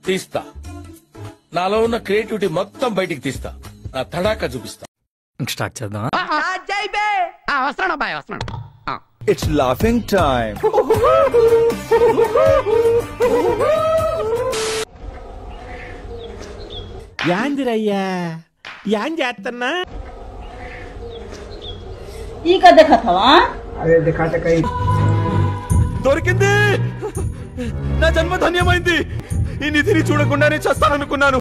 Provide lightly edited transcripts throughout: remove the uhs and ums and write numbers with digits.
తీస్తా, నాలో ఉన్న క్రియేటివిటీ మొత్తం బయటికి తీస్తా, నా తడాకా చూపిస్తా. స్టార్ట్ చేద్దాం. It's laughing time. యాందిరయ్యా యాన్ చేస్తున్నా ఈ కథ కథవా? దొరికింది, నా జన్మ ధన్యమైంది. ఈ నిధిని చూడకుండానే చేస్తాననుకున్నాను.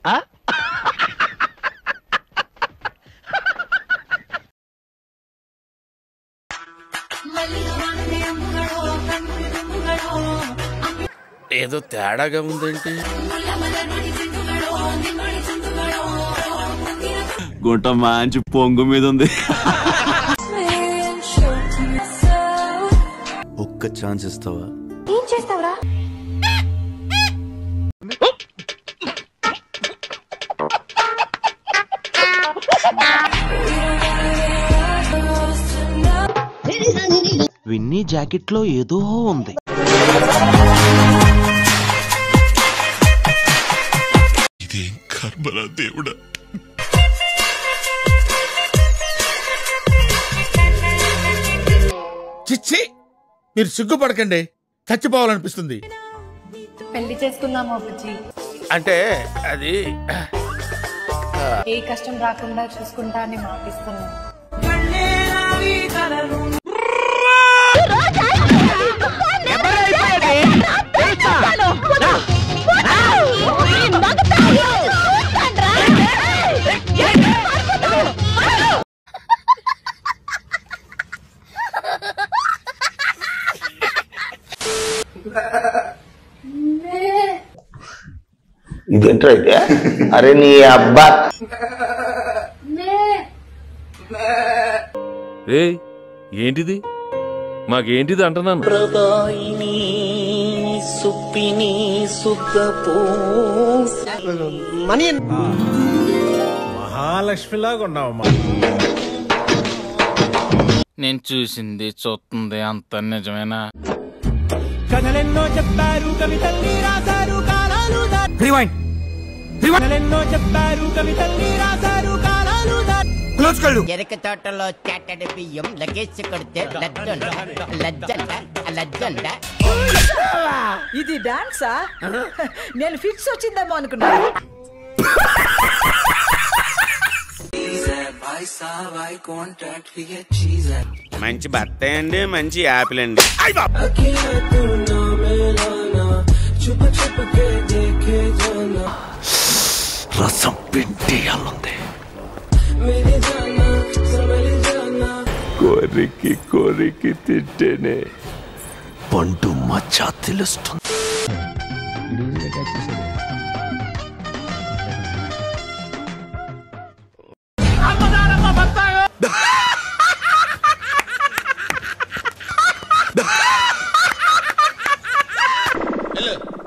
ఏదో తేడాగా ఉందేంటి? గుంట మంచి పొంగు మీద ఉంది. ఒక్క ఛాన్స్ ఇస్తావా? ఏం చేస్తావురా? విన్నీ జాకెట్ లో ఏదో ఉంది. ఇదేం కర్మరా దేవుడా. చిచ్చి, మీరు సిగ్గుపడకండి, చచ్చిపోవాలనిపిస్తుంది. పెళ్లి చేసుకుందామా బుజ్జి? అంటే అది ఏ కష్టం రాకుండా చూసుకుంటా అని మాటిస్తున్నా. ఇదేంట్రా అయితే? అరే నీ అబ్బా, ఏంటిది? మాకేంటిది అంటున్నాను. మహాలక్ష్మిలాగా ఉన్నావమ్మా. నేను చూసింది చూస్తుంది అంత నిజమేనా? కథలెన్నో చెప్పారు, కవితల్ని రాశారు, కాలాలు కథలెన్నో చెప్పారు, కవితల్ని రాశారు, కాలాలు ఎరక తోటలో చాటడి బియ్యం లగేసి కొడితే లజ్జంట. ఇది డాన్సా? నేను ఫిక్స్ వచ్చిందేమో అనుకున్నాను. మంచి బత్తాయి అండి, మంచి యాపిల్ అండి. రసం పిండియాలుంది. కోరికి కోరికి తింటేనే పండు మచ్చ తెలుస్తుంది.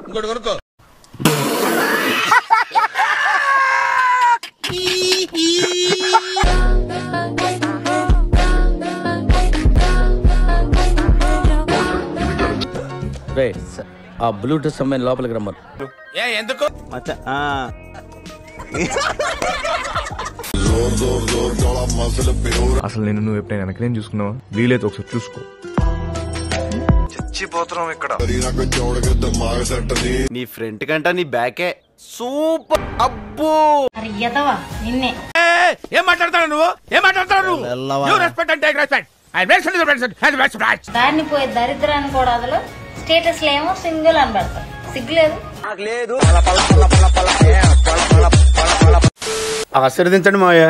ఇంకోటి కొనుక్కో. ఆ బ్లూటూత్ అమ్మాయిని లోపలికి రమ్మను. ఎందుకు? అసలు నేను నువ్వు ఎప్పుడైనా వెనకనే చూసుకున్నావా? వీలైతే ఒకసారి చూసుకో. చచ్చిపోతున్నాం ఇక్కడ. నీ ఫ్రంట్ కంటే నీ బ్యాకే సూపర్. అబ్బో నిన్నే ఏం మాట్లాడతావు నువ్వు? ఏం మాట్లాడతావు నువ్వు? దాన్ని పోయి దరిద్రాన్ని కూడా అసలు స్టేటస్ లో ఏమో సింగిల్ అని పెడతారు. సిగ్గులేదు? ఆశీర్వదించండి మావయ్య.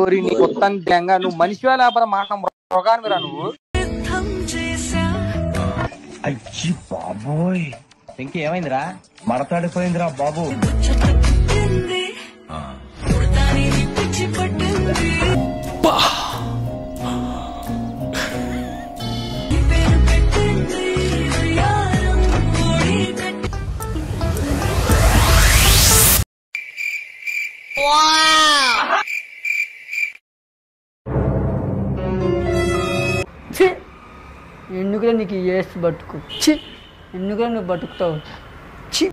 ఓరి నీ కొత్త గంగా నువ్వు మనిషి లేకపోతే మాట మృగానివిరా నువ్వు. అయ్యి బాబోయ్ ఇంకేమైందిరా మడతాడిపోయిందిరా బాబు. ఎందుకురా నీకు ఏసు బతుకు, చి ఎందుకురా నువ్వు బతుకుతావు, చి.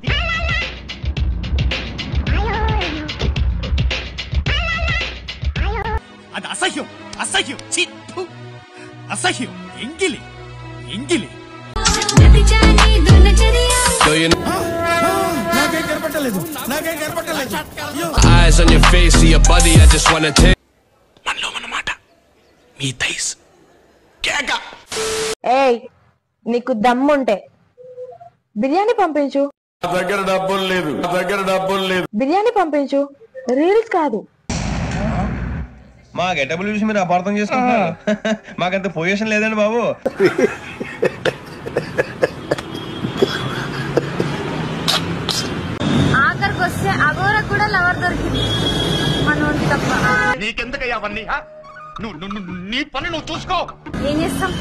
అది అసహ్యం, అసహ్యం, అసహ్యం, ఎంగిలి ఎంగిలి. నాకేం కనపట్టలేదు, నాకేం కనపట్టలేదు. మనలో మన మాట మీ థైస్ కేక. ఏయ్ నీకు దమ్ముంటే బిర్యానీ పంపించు. నా దగ్గర డబ్బులు లేదు, నా దగ్గర డబ్బులు లేదు. బిర్యానీ పంపించు, రీల్స్ కాదు. మా గెటబుల్ చూసి మీరు అపార్థం చేసుకుంటున్నారు. మాకంత పొజిషన్ లేదండి బాబు. ఆఖరికి వస్తే అగోర కూడా లవర్ దొరికింది మనోడికి తప్ప. నీకెందుకయ్యా అవన్నీ? నీ పని నువ్వు చూసుకో. ఏం చేస్తాం,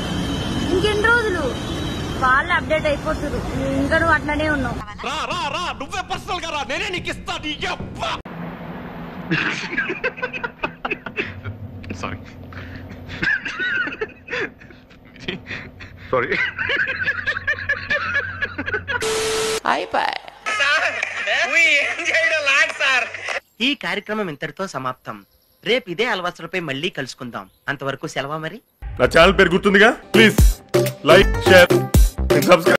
ఇంకెన్ని రోజులు వాళ్ళు అప్డేట్ అయిపోతున్నారు, ఇంకా నువ్వు అట్లనే ఉన్నావు. రా రా రా, నువ్వే పర్సనల్ గా రా, నేనే నీకు ఇస్తా. Sorry sorry. ఈ కార్యక్రమం ఇంతటితో సమాప్తం. రేపు ఇదే అలవాసులపై మళ్ళీ కలుసుకుందాం. అంతవరకు సెలవా మరి. నా ఛానల్ పేరు గుర్తుందిగా, ప్లీజ్ లైక్, షేర్, సబ్స్క్రైబ్.